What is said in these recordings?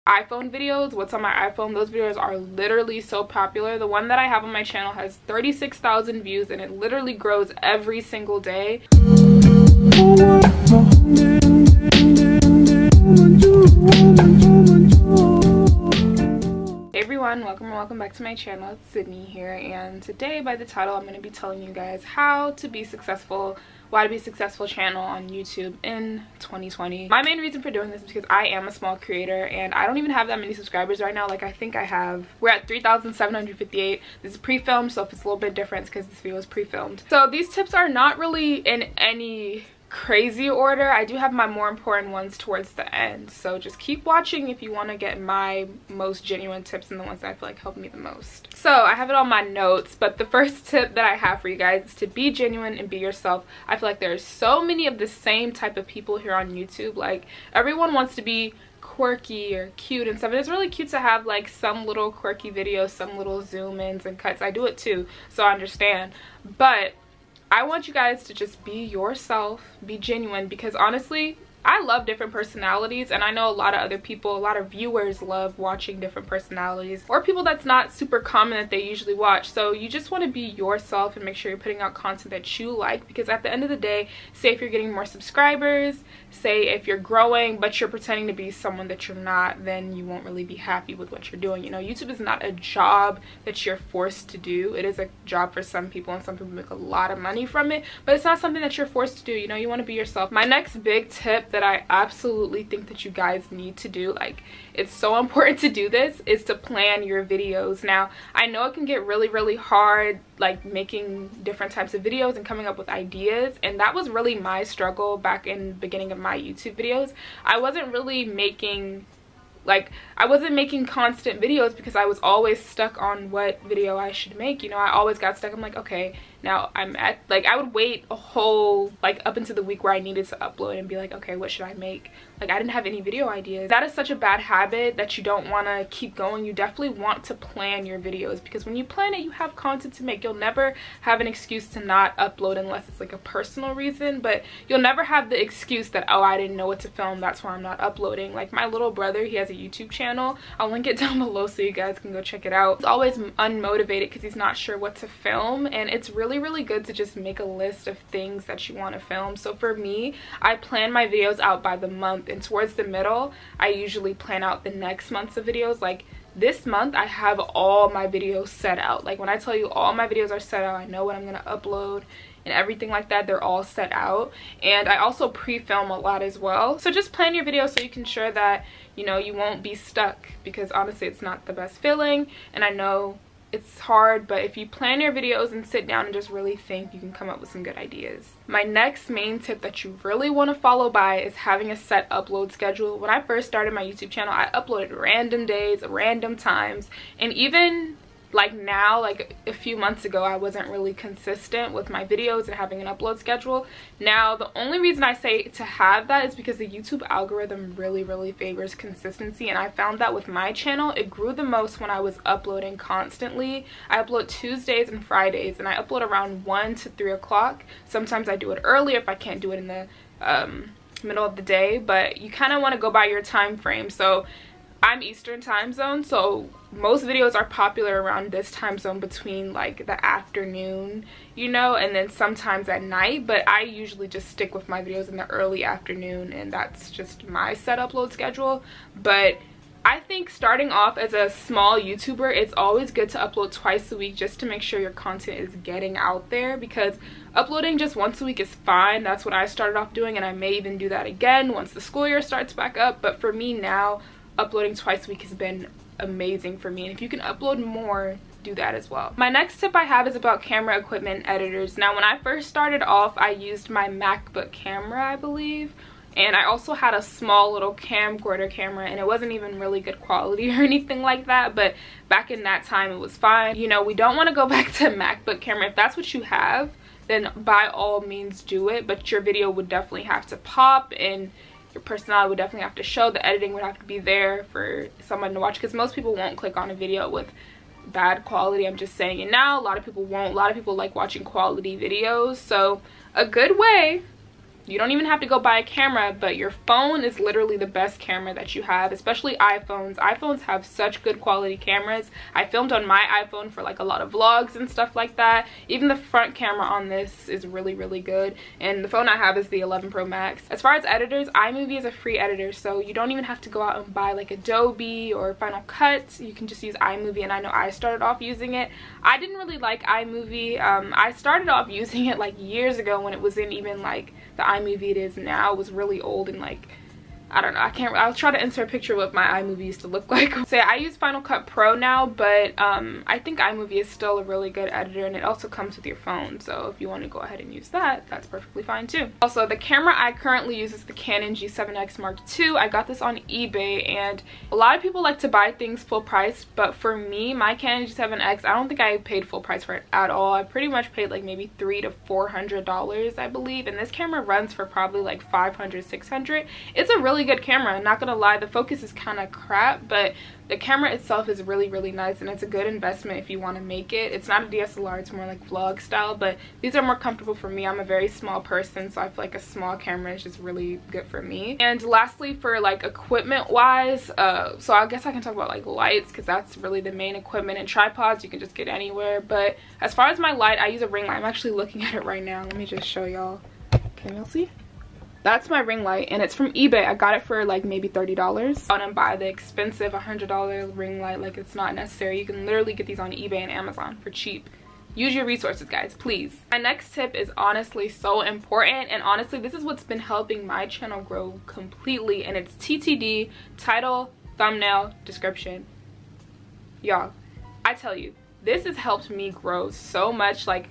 iPhone videos, what's on my iPhone. Those videos are literally so popular. The one that I have on my channel has 36,000 views and it literally grows every single day. Hey everyone, welcome back to my channel. It's Sydney here, and today by the title I'm going to be telling you guys how to be successful, why to be a successful channel on YouTube in 2020. My main reason for doing this is because I am a small creator and I don't even have that many subscribers right now. Like, I think we're at 3,758. This is pre-filmed, so if it's a little bit different, it's because this video is pre-filmed. So these tips are not really in any crazy order. I do have my more important ones towards the end, so just keep watching if you want to get my most genuine tips and the ones that I feel like help me the most. So I have it on my notes, but the first tip that I have for you guys is to be genuine and be yourself. I feel like there's so many of the same type of people here on YouTube. Like, everyone wants to be quirky or cute and stuff, and it's really cute to have like some little quirky videos, some little zoom ins and cuts. I do it too, so I understand, but I want you guys to just be yourself, be genuine, because honestly, I love different personalities, and I know a lot of other people, a lot of viewers love watching different personalities, or people that's not super common that they usually watch. So you just want to be yourself and make sure you're putting out content that you like, because at the end of the day, say if you're getting more subscribers, say if you're growing but you're pretending to be someone that you're not, then you won't really be happy with what you're doing. You know, YouTube is not a job that you're forced to do. It is a job for some people, and some people make a lot of money from it, but it's not something that you're forced to do. You know, you want to be yourself. My next big tip that I absolutely think that you guys need to do, like, it's so important to do this, is to plan your videos. Now, I know it can get really hard, like making different types of videos and coming up with ideas, and that was really my struggle back in the beginning of my YouTube videos. I wasn't really making constant videos because I was always stuck on what video I should make. You know, I always got stuck. I'm like, okay, now I'm at, like, I would wait a whole, like, up into the week where I needed to upload and be like, okay, what should I make? Like, I didn't have any video ideas. That is such a bad habit that you don't want to keep going. You definitely want to plan your videos, because when you plan it, you have content to make. You'll never have an excuse to not upload unless it's like a personal reason, but you'll never have the excuse that, oh, I didn't know what to film, that's why I'm not uploading. Like, my little brother, he has a YouTube channel. I'll link it down below so you guys can go check it out. He's always unmotivated because he's not sure what to film, and it's really good to just make a list of things that you want to film. So for me, I plan my videos out by the month, and towards the middle, I usually plan out the next month's of videos. Like, this month I have all my videos set out. Like, when I tell you all my videos are set out, I know what I'm gonna upload and everything like that. They're all set out, and I also pre-film a lot as well. So just plan your videos so you can ensure that, you know, you won't be stuck, because honestly, it's not the best feeling, and I know it's hard, but if you plan your videos and sit down and just really think, you can come up with some good ideas. My next main tip that you really want to follow by is having a set upload schedule. When I first started my YouTube channel, I uploaded random days, random times, and even like now, like a few months ago, I wasn't really consistent with my videos and having an upload schedule. Now, the only reason I say to have that is because the YouTube algorithm really favors consistency, and I found that with my channel, it grew the most when I was uploading constantly. I upload Tuesdays and Fridays, and I upload around 1 to 3 o'clock. Sometimes I do it early if I can't do it in the middle of the day, but you kind of want to go by your time frame. So I'm Eastern time zone, so most videos are popular around this time zone between like the afternoon, you know, and then sometimes at night, but I usually just stick with my videos in the early afternoon, and that's just my set upload schedule. But I think starting off as a small YouTuber, it's always good to upload twice a week just to make sure your content is getting out there, because uploading just once a week is fine. That's what I started off doing, and I may even do that again once the school year starts back up. But for me now, uploading twice a week has been amazing for me, and if you can upload more, do that as well. My next tip I have is about camera equipment and editors. Now, when I first started off, I used my MacBook camera, I believe, and I also had a small little camcorder camera, and it wasn't even really good quality or anything like that, but back in that time it was fine. You know, we don't want to go back to MacBook camera. If that's what you have, then by all means do it, but your video would definitely have to pop, and your personality would definitely have to show. The editing would have to be there for someone to watch, because most people won't click on a video with bad quality. I'm just saying it now. A lot of people won't. A lot of people like watching quality videos. So a good way You don't even have to go buy a camera, but your phone is literally the best camera that you have, especially iPhones. iPhones have such good quality cameras. I filmed on my iPhone for like a lot of vlogs and stuff like that. Even the front camera on this is really, really good. And the phone I have is the 11 Pro Max. As far as editors, iMovie is a free editor, so you don't even have to go out and buy like Adobe or Final Cut. You can just use iMovie, and I know I started off using it. I didn't really like iMovie. I started off using it like years ago when it wasn't even like the iMovie it is now. It was really old and like, I don't know, I'll try to insert a picture of what my iMovie used to look like. So yeah, I use Final Cut Pro now, but I think iMovie is still a really good editor, and it also comes with your phone. So if you want to go ahead and use that, that's perfectly fine too. Also, the camera I currently use is the Canon G7X Mark II. I got this on eBay, and a lot of people like to buy things full price, but for me, my Canon G7X, I don't think I paid full price for it at all. I pretty much paid like maybe $300 to $400, I believe, and this camera runs for probably like $500, $600. It's a really good camera, not gonna lie. The focus is kind of crap, but the camera itself is really, really nice, and it's a good investment if you want to make it. It's not a DSLR, it's more like vlog style, but these are more comfortable for me. I'm a very small person, so I feel like a small camera is just really good for me. And lastly, for like equipment wise, so I guess I can talk about like lights, because that's really the main equipment, and tripods you can just get anywhere. But as far as my light, I use a ring light. I'm actually looking at it right now. Let me just show y'all. Can y'all see? That's my ring light, and it's from eBay. I got it for like maybe $30. I don't buy the expensive $100 ring light, like it's not necessary. You can literally get these on eBay and Amazon for cheap. Use your resources, guys, please. My next tip is honestly so important, and honestly this is what's been helping my channel grow completely, and it's TTD, title, thumbnail, description. Y'all, I tell you, this has helped me grow so much. Like,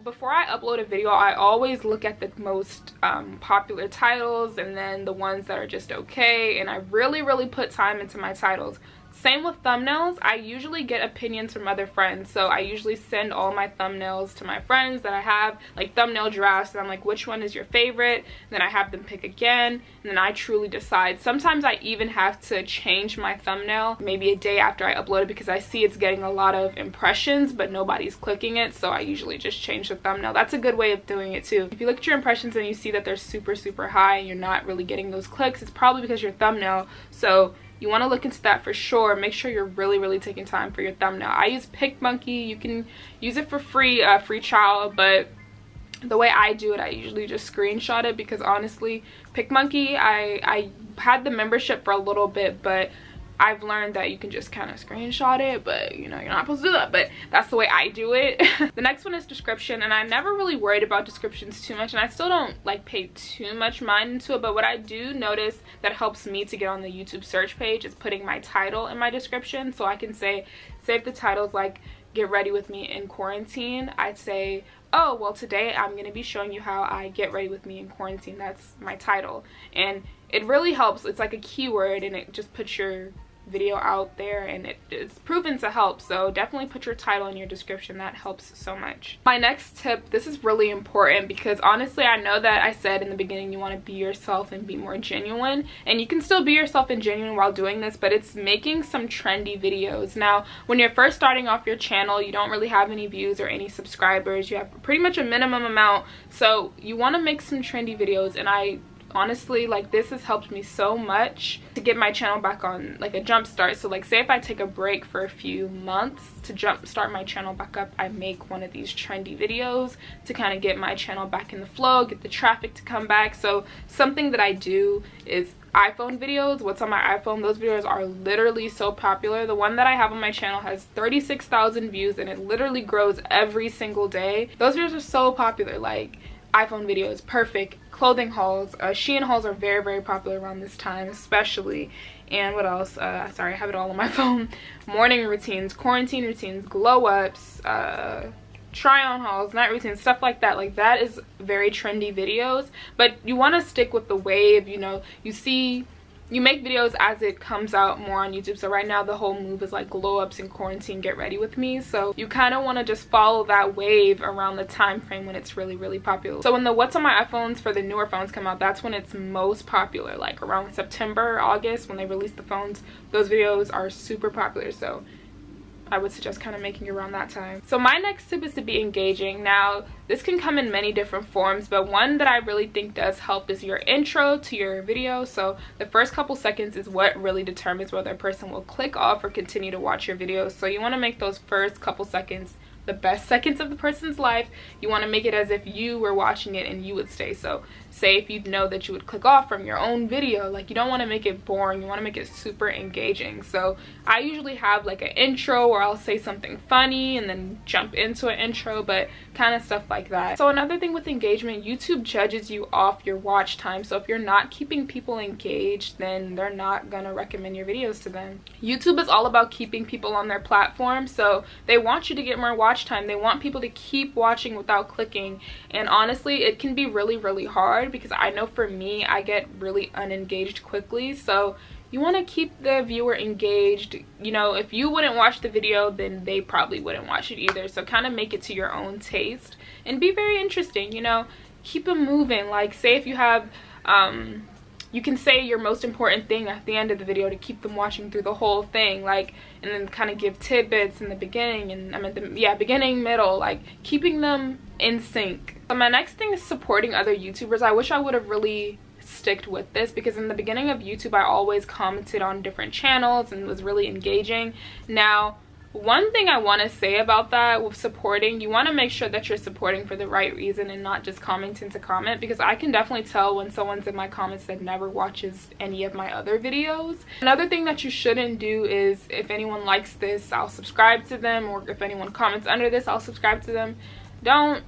before I upload a video, I always look at the most popular titles and then the ones that are just okay, and I really put time into my titles. Same with thumbnails. I usually get opinions from other friends, so I usually send all my thumbnails to my friends that I have, like thumbnail drafts, and I'm like, which one is your favorite? And then I have them pick again, and then I truly decide. Sometimes I even have to change my thumbnail maybe a day after I upload it, because I see it's getting a lot of impressions but nobody's clicking it, so I usually just change the thumbnail. That's a good way of doing it too. If you look at your impressions and you see that they're super high and you're not really getting those clicks, it's probably because your thumbnail. So you want to look into that for sure. Make sure you're really taking time for your thumbnail. I use PicMonkey. You can use it for free, free trial, but the way I do it, I usually just screenshot it, because honestly, PicMonkey, I had the membership for a little bit, but I've learned that you can just kind of screenshot it, but you know, you're not supposed to do that, but that's the way I do it. The next one is description, and I never really worried about descriptions too much, and I still don't like pay too much mind into it, but what I do notice that helps me to get on the YouTube search page is putting my title in my description. So I can say if the title's like, get ready with me in quarantine, I'd say, oh, well, today I'm going to be showing you how I get ready with me in quarantine. That's my title, and it really helps. It's like a keyword, and it just puts your video out there, and it's proven to help. So definitely put your title in your description. That helps so much. My next tip, this is really important, because honestly, I know that I said in the beginning you want to be yourself and be more genuine, and you can still be yourself and genuine while doing this, but it's making some trendy videos. Now, when you're first starting off your channel, you don't really have any views or any subscribers. You have pretty much a minimum amount, so you want to make some trendy videos, and I honestly, like, this has helped me so much to get my channel back on like a jump start. So like, say if I take a break for a few months to jump start my channel back up, I make one of these trendy videos to kind of get my channel back in the flow, get the traffic to come back. So something that I do is iPhone videos. What's on my iPhone, those videos are literally so popular. The one that I have on my channel has 36,000 views, and it literally grows every single day. Those videos are so popular. Like, iPhone videos, perfect. Clothing hauls, Shein hauls are very popular around this time especially. And what else? Sorry, I have it all on my phone. Morning routines, quarantine routines, glow ups, try on hauls, night routines, stuff like that. Like, that is very trendy videos, but you want to stick with the wave. You know, you make videos as it comes out more on YouTube. So right now the whole move is like glow ups and quarantine, get ready with me. So you kind of want to just follow that wave around the time frame when it's really popular. So when the what's on my iPhones for the newer phones come out, that's when it's most popular, like around September, August, when they release the phones. Those videos are super popular. So I would suggest kind of making it around that time. So my next tip is to be engaging. Now, this can come in many different forms, but one that I really think does help is your intro to your video. So the first couple seconds is what really determines whether a person will click off or continue to watch your video. So you want to make those first couple seconds the best seconds of the person's life. You want to make it as if you were watching it and you would stay. So say if you know that you would click off from your own video, like, you don't want to make it boring, you want to make it super engaging. So I usually have like an intro where I'll say something funny and then jump into an intro, but kind of stuff like that. So another thing with engagement, YouTube judges you off your watch time. So if you're not keeping people engaged, then they're not gonna recommend your videos to them. YouTube is all about keeping people on their platform, so they want you to get more watch time. They want people to keep watching without clicking, and honestly it can be really hard, because I know for me, I get really unengaged quickly. So you want to keep the viewer engaged. You know, if you wouldn't watch the video, then they probably wouldn't watch it either. So kind of make it to your own taste and be very interesting, you know, keep them moving. Like, say if you have you can say your most important thing at the end of the video to keep them watching through the whole thing, like, and then kind of give tidbits in the beginning, and beginning, middle, like keeping them in sync. So my next thing is supporting other YouTubers. I wish I would have really sticked with this, because in the beginning of YouTube I always commented on different channels and was really engaging. Now, one thing I want to say about that with supporting, you want to make sure that you're supporting for the right reason and not just commenting to comment, because I can definitely tell when someone's in my comments that never watches any of my other videos. Another thing that you shouldn't do is, if anyone likes this, I'll subscribe to them, or if anyone comments under this, I'll subscribe to them. Don't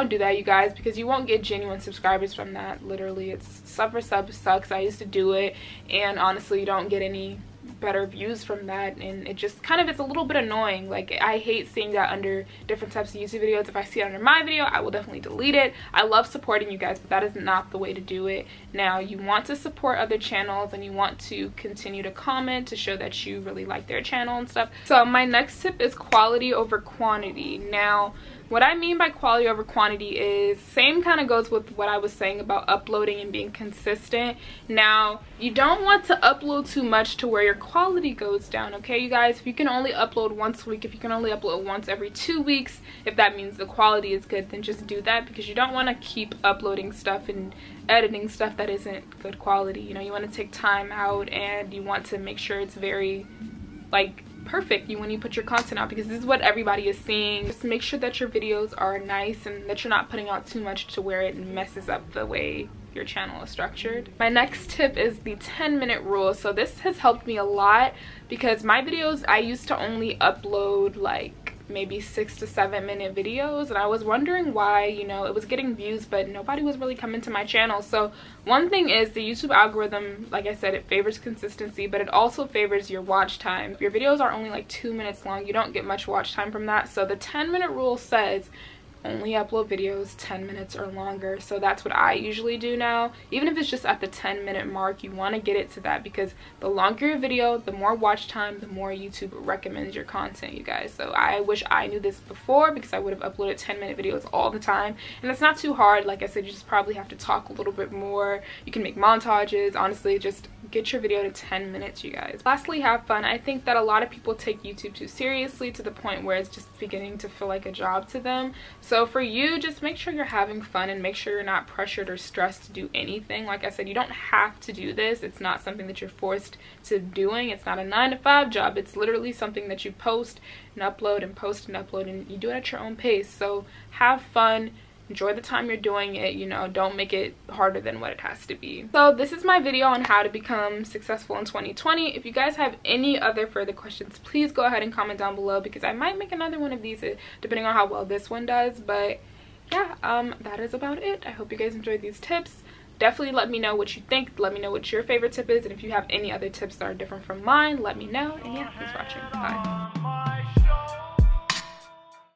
do that, you guys, because you won't get genuine subscribers from that. Literally, it's sub for sub sucks. I used to do it, and honestly, you don't get any better views from that, and it just kind of, it's a little bit annoying. Like, I hate seeing that under different types of YouTube videos. If I see it under my video, I will definitely delete it. I love supporting you guys, but that is not the way to do it. Now, you want to support other channels, and you want to continue to comment to show that you really like their channel and stuff. So my next tip is quality over quantity. Now, what I mean by quality over quantity is, same kind of goes with what I was saying about uploading and being consistent. Now, you don't want to upload too much to where your quality goes down, okay, you guys? If you can only upload once a week, if you can only upload once every 2 weeks, if that means the quality is good, then just do that, because you don't want to keep uploading stuff and editing stuff that isn't good quality. You know, you want to take time out, and you want to make sure it's very, like, perfect when you put your content out, because this is what everybody is seeing. Just make sure that your videos are nice and that you're not putting out too much to where it messes up the way your channel is structured. My next tip is the 10-minute rule. So this has helped me a lot, because my videos, I used to only upload like maybe 6 to 7 minute videos, and I was wondering why, you know, it was getting views but nobody was really coming to my channel. So one thing is, the YouTube algorithm, like I said, it favors consistency, but it also favors your watch time. If your videos are only like 2 minutes long, you don't get much watch time from that. So the 10-minute rule says only upload videos 10 minutes or longer. So that's what I usually do now. Even if it's just at the 10-minute mark, you want to get it to that, because the longer your video, the more watch time, the more YouTube recommends your content, you guys. So I wish I knew this before, because I would have uploaded 10-minute videos all the time, and it's not too hard. Like I said, you just probably have to talk a little bit more. You can make montages. Honestly, just get your video to 10 minutes, you guys. Lastly, have fun. I think that a lot of people take YouTube too seriously, to the point where it's just beginning to feel like a job to them. So for you, just make sure you're having fun, and make sure you're not pressured or stressed to do anything. Like I said, you don't have to do this. It's not something that you're forced to doing. It's not a 9-to-5 job. It's literally something that you post and upload and post and upload, and you do it at your own pace. So have fun. Enjoy the time you're doing it, you know, don't make it harder than what it has to be. So this is my video on how to become successful in 2020. If you guys have any other further questions, please go ahead and comment down below, because I might make another one of these depending on how well this one does. But yeah, that is about it. I hope you guys enjoyed these tips. Definitely let me know what you think. Let me know what your favorite tip is, and if you have any other tips that are different from mine, let me know. And yeah, thanks for watching. Bye.